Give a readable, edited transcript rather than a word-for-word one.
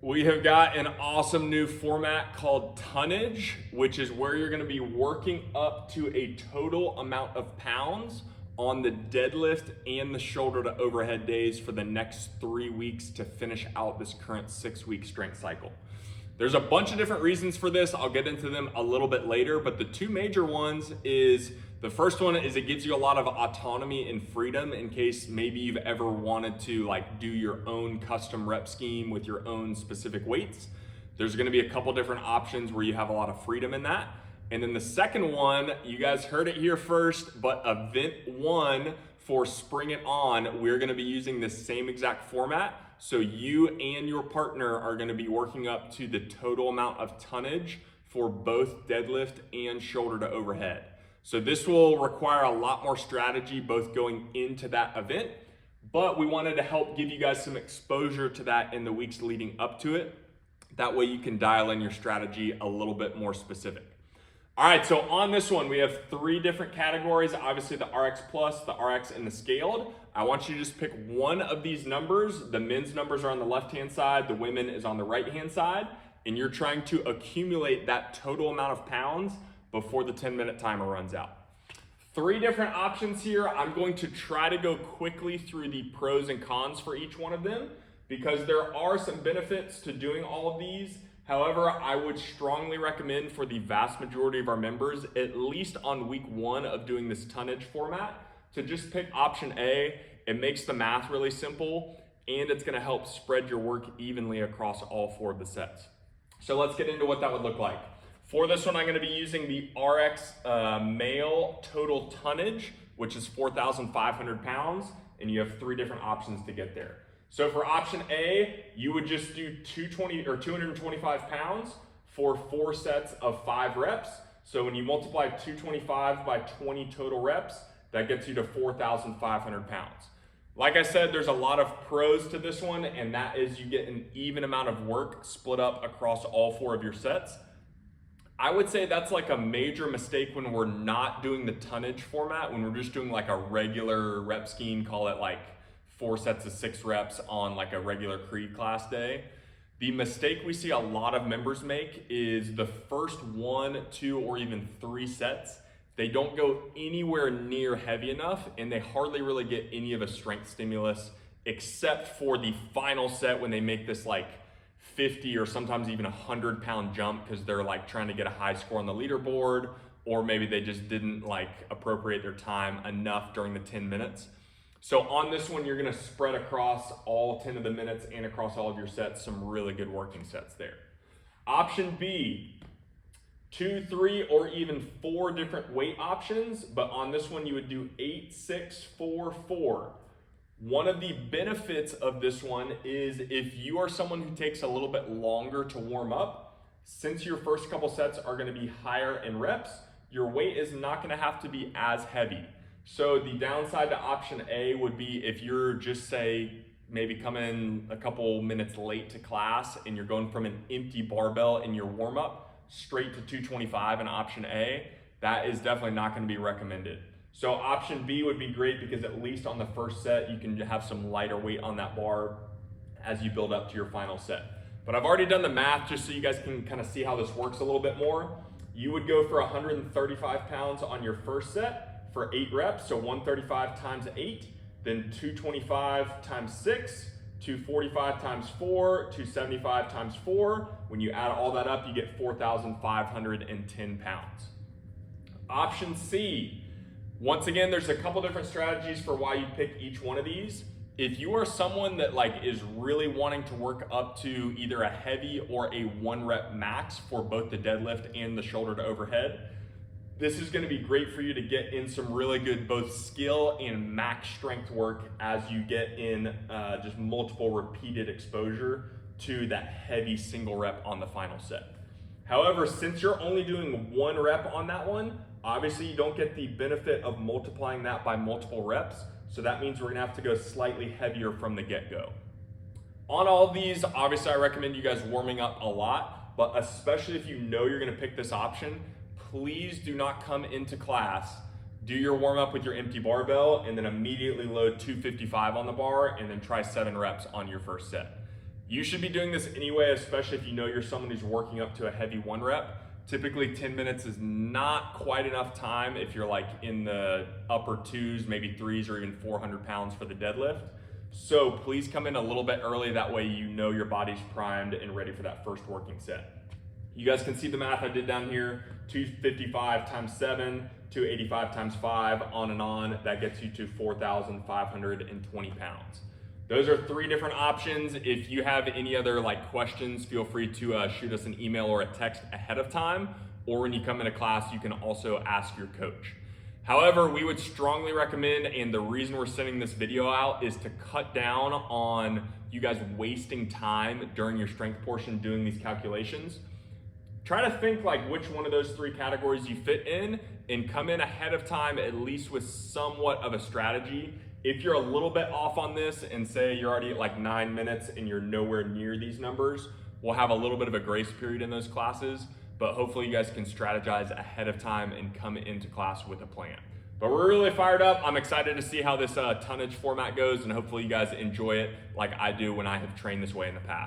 We have got an awesome new format called Tonnage, which is where you're going to be working up to a total amount of pounds on the deadlift and the shoulder to overhead days for the next 3 weeks to finish out this current 6-week strength cycle. There's a bunch of different reasons for this. I'll get into them a little bit later, but the two major ones is the first one is it gives you a lot of autonomy and freedom in case maybe you've ever wanted to do your own custom rep scheme with your own specific weights. There's going to be a couple different options where you have a lot of freedom in that. And then the second one, you guys heard it here first, but event one for Spring It On, we're going to be using this same exact format. So you and your partner are going to be working up to the total amount of tonnage for both deadlift and shoulder to overhead. So this will require a lot more strategy both going into that event, but we wanted to help give you guys some exposure to that in the weeks leading up to it. That way you can dial in your strategy a little bit more specific. All right, so on this one, we have 3 different categories. Obviously the RX Plus, the RX, and the Scaled. I want you to just pick one of these numbers. The men's numbers are on the left-hand side, the women is on the right-hand side, and you're trying to accumulate that total amount of pounds before the 10-minute timer runs out. 3 different options here. I'm going to try to go quickly through the pros and cons for each one of them because there are some benefits to doing all of these. However, I would strongly recommend for the vast majority of our members, at least on week 1 of doing this tonnage format, to just pick option A. It makes the math really simple, and it's gonna help spread your work evenly across all 4 of the sets. So let's get into what that would look like. For this one, I'm gonna be using the RX male total tonnage, which is 4,500 pounds, and you have 3 different options to get there. So for option A, you would just do 225 pounds for 4 sets of 5 reps. So when you multiply 225 by 20 total reps, that gets you to 4,500 pounds. Like I said, there's a lot of pros to this one, and that is you get an even amount of work split up across all 4 of your sets. I would say that's like a major mistake when we're not doing the tonnage format, when we're just doing like a regular rep scheme, call it like 4 sets of 6 reps on like a regular Creed class day. The mistake we see a lot of members make is the first 1, 2, or even 3 sets, they don't go anywhere near heavy enough and they hardly really get any of a strength stimulus except for the final set when they make this like 50 or sometimes even 100-pound jump because they're like trying to get a high score on the leaderboard, or maybe they just didn't like appropriate their time enough during the 10 minutes. So on this one, you're gonna spread across all 10 of the minutes and across all of your sets, some really good working sets there. Option B, 2, 3, or even 4 different weight options, but on this one you would do 8, 6, 4, 4. One of the benefits of this one is if you are someone who takes a little bit longer to warm up, since your first couple sets are gonna be higher in reps, your weight is not gonna have to be as heavy. So the downside to option A would be if you're just say maybe coming a couple minutes late to class and you're going from an empty barbell in your warm up straight to 225 in option A, that is definitely not going to be recommended. So option B would be great because at least on the first set, you can have some lighter weight on that bar as you build up to your final set. But I've already done the math just so you guys can kind of see how this works a little bit more. You would go for 135 pounds on your first set for 8 reps, so 135 times 8, then 225 times 6, 245 times 4, 275 times 4. When you add all that up, you get 4,510 pounds. Option C, once again, there's a couple different strategies for why you pick each one of these. If you are someone that is really wanting to work up to either a heavy or a 1 rep max for both the deadlift and the shoulder to overhead, this is going to be great for you to get in some really good both skill and max strength work as you get in just multiple repeated exposure to that heavy single rep on the final set. However, since you're only doing 1 rep on that one, obviously you don't get the benefit of multiplying that by multiple reps. So that means we're going to have to go slightly heavier from the get-go. On all of these, obviously I recommend you guys warming up a lot, but especially if you know you're going to pick this option, please do not come into class, do your warm up with your empty barbell, and then immediately load 255 on the bar and then try 7 reps on your first set. You should be doing this anyway, especially if you know you're someone who's working up to a heavy 1 rep. Typically 10 minutes is not quite enough time if you're like in the upper 2s, maybe 3s, or even 400 pounds for the deadlift. So please come in a little bit early, that way you know your body's primed and ready for that first working set. You guys can see the math I did down here, 255 times 7, 285 times 5, on and on. That gets you to 4,520 pounds. Those are 3 different options. If you have any other questions, feel free to shoot us an email or a text ahead of time, or when you come into class, you can also ask your coach. However, we would strongly recommend, and the reason we're sending this video out is to cut down on you guys wasting time during your strength portion doing these calculations. Try to think which one of those 3 categories you fit in, and come in ahead of time, at least with somewhat of a strategy. If you're a little bit off on this and say you're already at 9 minutes and you're nowhere near these numbers, we'll have a little bit of a grace period in those classes, but hopefully you guys can strategize ahead of time and come into class with a plan. But we're really fired up. I'm excited to see how this tonnage format goes, and hopefully you guys enjoy it like I do when I have trained this way in the past.